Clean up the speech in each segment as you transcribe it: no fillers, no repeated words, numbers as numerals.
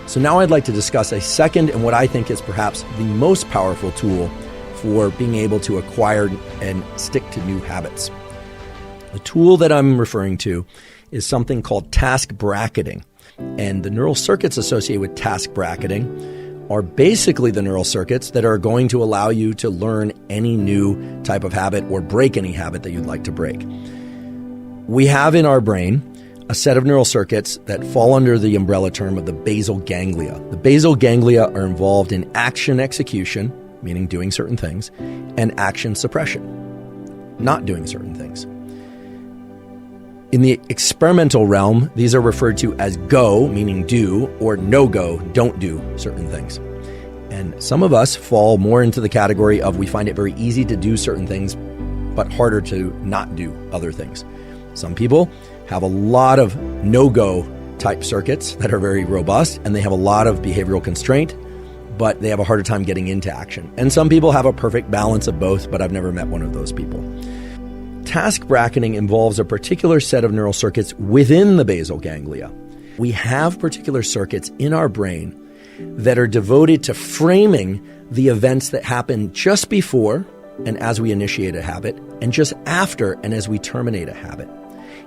So now I'd like to discuss a second and what I think is perhaps the most powerful tool for being able to acquire and stick to new habits. The tool that I'm referring to is something called task bracketing. And the neural circuits associated with task bracketing are basically the neural circuits that are going to allow you to learn any new type of habit or break any habit that you'd like to break. We have in our brain a set of neural circuits that fall under the umbrella term of the basal ganglia. The basal ganglia are involved in action execution, meaning doing certain things, and action suppression, not doing certain things. In the experimental realm, these are referred to as go, meaning do, or no go, don't do certain things. And some of us fall more into the category of we find it very easy to do certain things, but harder to not do other things. Some people have a lot of no-go type circuits that are very robust, and they have a lot of behavioral constraint, but they have a harder time getting into action. And some people have a perfect balance of both, but I've never met one of those people. Task bracketing involves a particular set of neural circuits within the basal ganglia. We have particular circuits in our brain that are devoted to framing the events that happen just before and as we initiate a habit, and just after and as we terminate a habit.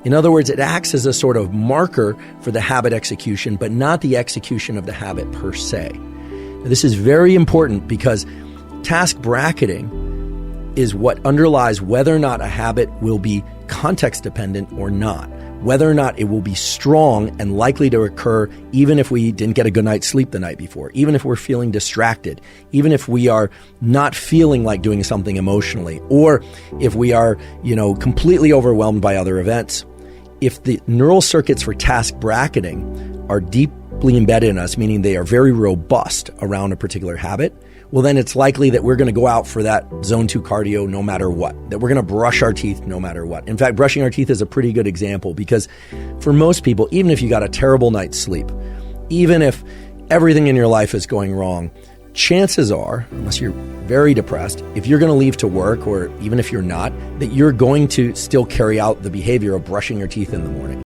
In other words, it acts as a sort of marker for the habit execution, but not the execution of the habit per se. Now, this is very important because task bracketing is what underlies whether or not a habit will be context dependent or not, whether or not it will be strong and likely to occur even if we didn't get a good night's sleep the night before, even if we're feeling distracted, even if we are not feeling like doing something emotionally, or if we are, completely overwhelmed by other events. If the neural circuits for task bracketing are deeply embedded in us, meaning they are very robust around a particular habit, well, then it's likely that we're going to go out for that zone 2 cardio no matter what, that we're going to brush our teeth no matter what. In fact, brushing our teeth is a pretty good example because for most people, even if you got a terrible night's sleep, even if everything in your life is going wrong, chances are, unless you're very depressed, if you're going to leave to work, or even if you're not, that you're going to still carry out the behavior of brushing your teeth in the morning.